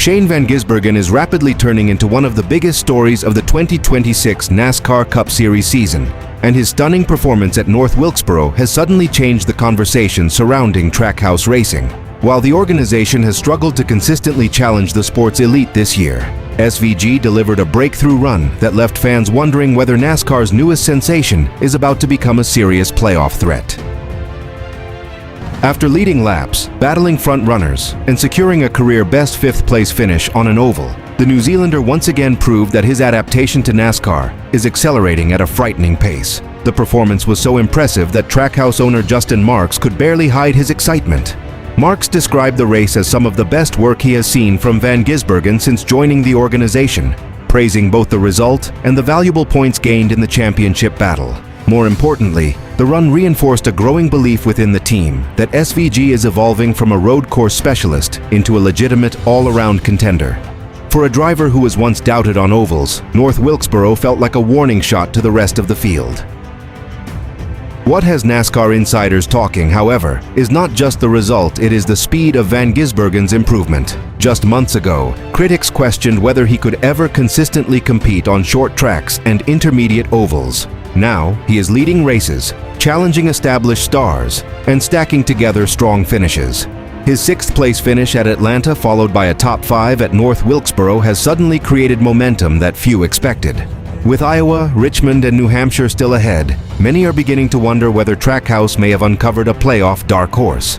Shane Van Gisbergen is rapidly turning into one of the biggest stories of the 2026 NASCAR Cup Series season, and his stunning performance at North Wilkesboro has suddenly changed the conversation surrounding Trackhouse Racing. While the organization has struggled to consistently challenge the sport's elite this year, SVG delivered a breakthrough run that left fans wondering whether NASCAR's newest sensation is about to become a serious playoff threat. After leading laps, battling front runners, and securing a career-best fifth-place finish on an oval, the New Zealander once again proved that his adaptation to NASCAR is accelerating at a frightening pace. The performance was so impressive that Trackhouse owner Justin Marks could barely hide his excitement. Marks described the race as some of the best work he has seen from Van Gisbergen since joining the organization, praising both the result and the valuable points gained in the championship battle. More importantly, the run reinforced a growing belief within the team that SVG is evolving from a road course specialist into a legitimate all-around contender. For a driver who was once doubted on ovals, North Wilkesboro felt like a warning shot to the rest of the field. What has NASCAR insiders talking, however, is not just the result, it is the speed of Van Gisbergen's improvement. Just months ago, critics questioned whether he could ever consistently compete on short tracks and intermediate ovals. Now, he is leading races, challenging established stars, and stacking together strong finishes. His sixth-place finish at Atlanta, followed by a top 5 at North Wilkesboro, has suddenly created momentum that few expected. With Iowa, Richmond, and New Hampshire still ahead, many are beginning to wonder whether Trackhouse may have uncovered a playoff dark horse.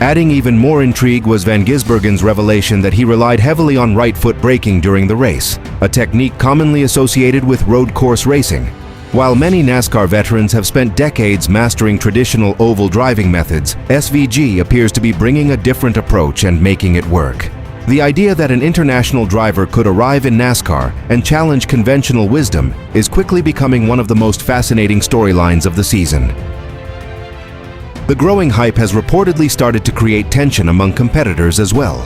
Adding even more intrigue was Van Gisbergen's revelation that he relied heavily on right-foot braking during the race, a technique commonly associated with road course racing. While many NASCAR veterans have spent decades mastering traditional oval driving methods, SVG appears to be bringing a different approach and making it work. The idea that an international driver could arrive in NASCAR and challenge conventional wisdom is quickly becoming one of the most fascinating storylines of the season. The growing hype has reportedly started to create tension among competitors as well.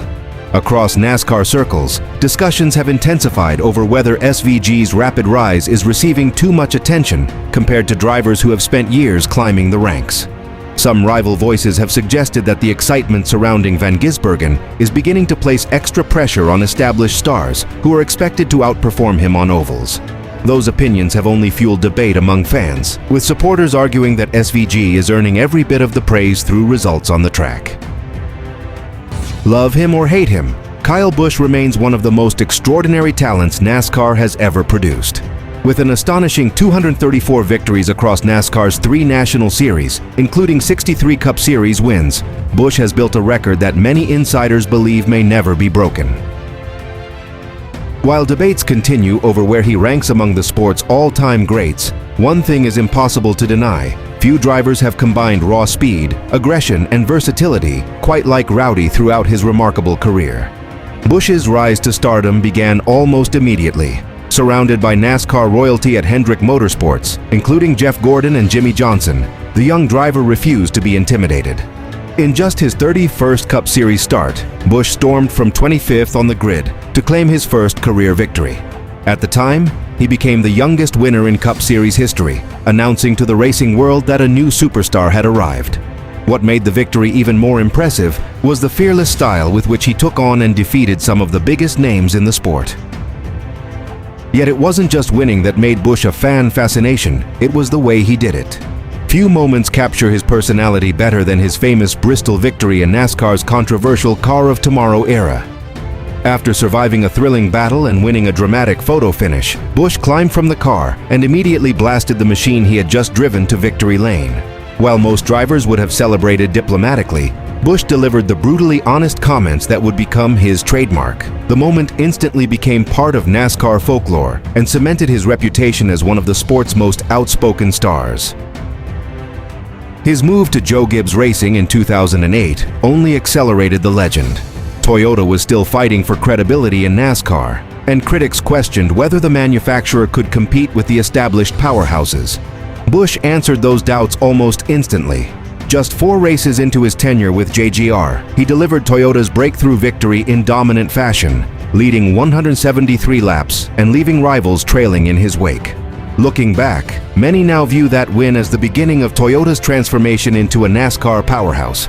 Across NASCAR circles, discussions have intensified over whether SVG's rapid rise is receiving too much attention compared to drivers who have spent years climbing the ranks. Some rival voices have suggested that the excitement surrounding Van Gisbergen is beginning to place extra pressure on established stars who are expected to outperform him on ovals. Those opinions have only fueled debate among fans, with supporters arguing that SVG is earning every bit of the praise through results on the track. Love him or hate him, Kyle Busch remains one of the most extraordinary talents NASCAR has ever produced. With an astonishing 234 victories across NASCAR's 3 national series, including 63 Cup Series wins, Busch has built a record that many insiders believe may never be broken. While debates continue over where he ranks among the sport's all-time greats, one thing is impossible to deny. Few drivers have combined raw speed, aggression, and versatility quite like Rowdy throughout his remarkable career. Busch's rise to stardom began almost immediately. Surrounded by NASCAR royalty at Hendrick Motorsports, including Jeff Gordon and Jimmy Johnson, the young driver refused to be intimidated. In just his 31st Cup Series start, Busch stormed from 25th on the grid to claim his first career victory. At the time, he became the youngest winner in Cup Series history, announcing to the racing world that a new superstar had arrived. What made the victory even more impressive was the fearless style with which he took on and defeated some of the biggest names in the sport. Yet it wasn't just winning that made Busch a fan fascination, it was the way he did it. Few moments capture his personality better than his famous Bristol victory in NASCAR's controversial Car of Tomorrow era. After surviving a thrilling battle and winning a dramatic photo finish, Busch climbed from the car and immediately blasted the machine he had just driven to victory lane. While most drivers would have celebrated diplomatically, Busch delivered the brutally honest comments that would become his trademark. The moment instantly became part of NASCAR folklore and cemented his reputation as one of the sport's most outspoken stars. His move to Joe Gibbs Racing in 2008 only accelerated the legend. Toyota was still fighting for credibility in NASCAR, and critics questioned whether the manufacturer could compete with the established powerhouses. Busch answered those doubts almost instantly. Just 4 races into his tenure with JGR, he delivered Toyota's breakthrough victory in dominant fashion, leading 173 laps and leaving rivals trailing in his wake. Looking back, many now view that win as the beginning of Toyota's transformation into a NASCAR powerhouse.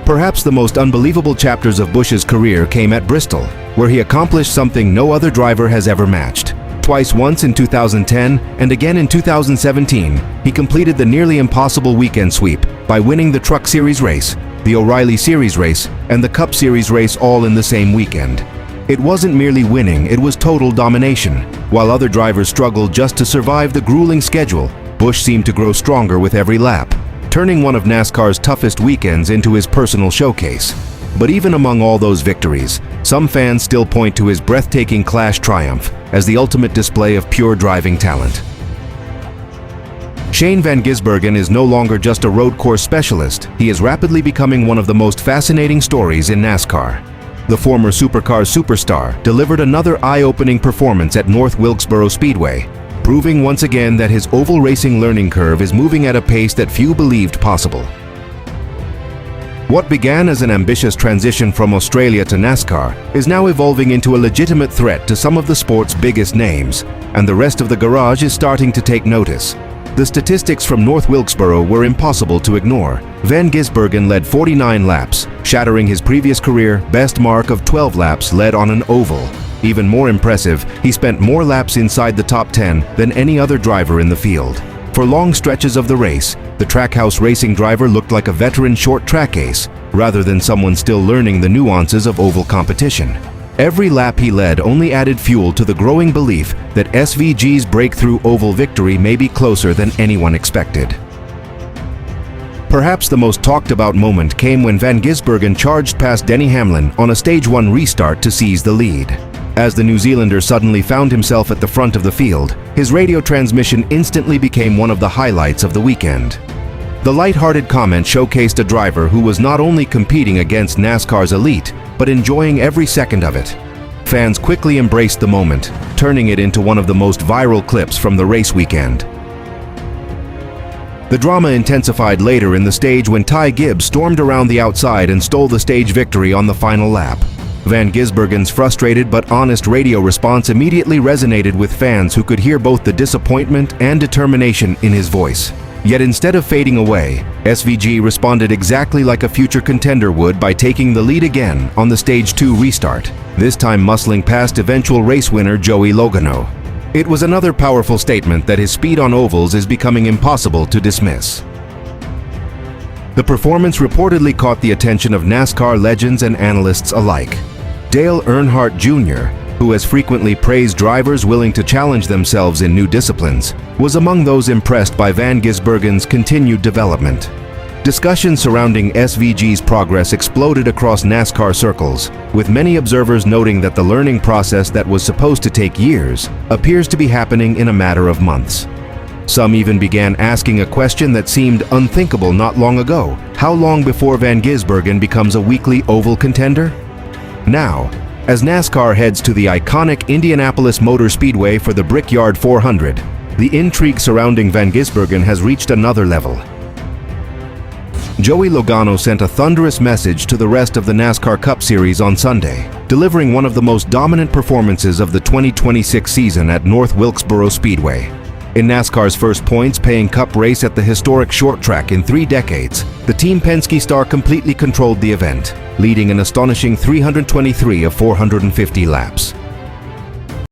Perhaps the most unbelievable chapters of Busch's career came at Bristol, where he accomplished something no other driver has ever matched. Twice, once in 2010 and again in 2017, he completed the nearly impossible weekend sweep by winning the Truck Series race, the O'Reilly Series race, and the Cup Series race all in the same weekend. It wasn't merely winning, it was total domination. While other drivers struggled just to survive the grueling schedule, Busch seemed to grow stronger with every lap, turning one of NASCAR's toughest weekends into his personal showcase. But even among all those victories, some fans still point to his breathtaking Clash triumph as the ultimate display of pure driving talent. Shane Van Gisbergen is no longer just a road course specialist, he is rapidly becoming one of the most fascinating stories in NASCAR. The former supercar superstar delivered another eye-opening performance at North Wilkesboro Speedway, proving once again that his oval racing learning curve is moving at a pace that few believed possible. What began as an ambitious transition from Australia to NASCAR is now evolving into a legitimate threat to some of the sport's biggest names, and the rest of the garage is starting to take notice. The statistics from North Wilkesboro were impossible to ignore. Van Gisbergen led 49 laps, shattering his previous career best mark of 12 laps led on an oval. Even more impressive, he spent more laps inside the top 10 than any other driver in the field. For long stretches of the race, the Trackhouse Racing driver looked like a veteran short track ace, rather than someone still learning the nuances of oval competition. Every lap he led only added fuel to the growing belief that SVG's breakthrough oval victory may be closer than anyone expected. Perhaps the most talked about moment came when Van Gisbergen charged past Denny Hamlin on a Stage 1 restart to seize the lead. As the New Zealander suddenly found himself at the front of the field, his radio transmission instantly became one of the highlights of the weekend. The lighthearted comment showcased a driver who was not only competing against NASCAR's elite, but enjoying every second of it. Fans quickly embraced the moment, turning it into one of the most viral clips from the race weekend. The drama intensified later in the stage when Ty Gibbs stormed around the outside and stole the stage victory on the final lap. Van Gisbergen's frustrated but honest radio response immediately resonated with fans who could hear both the disappointment and determination in his voice. Yet instead of fading away, SVG responded exactly like a future contender would by taking the lead again on the Stage 2 restart, this time muscling past eventual race winner Joey Logano. It was another powerful statement that his speed on ovals is becoming impossible to dismiss. The performance reportedly caught the attention of NASCAR legends and analysts alike. Dale Earnhardt Jr., who has frequently praised drivers willing to challenge themselves in new disciplines, was among those impressed by Van Gisbergen's continued development. Discussions surrounding SVG's progress exploded across NASCAR circles, with many observers noting that the learning process that was supposed to take years appears to be happening in a matter of months. Some even began asking a question that seemed unthinkable not long ago: how long before Van Gisbergen becomes a weekly oval contender? Now, as NASCAR heads to the iconic Indianapolis Motor Speedway for the Brickyard 400, the intrigue surrounding Van Gisbergen has reached another level. Joey Logano sent a thunderous message to the rest of the NASCAR Cup Series on Sunday, delivering one of the most dominant performances of the 2026 season at North Wilkesboro Speedway. In NASCAR's first points-paying Cup race at the historic short track in 3 decades, the Team Penske star completely controlled the event, leading an astonishing 323 of 450 laps.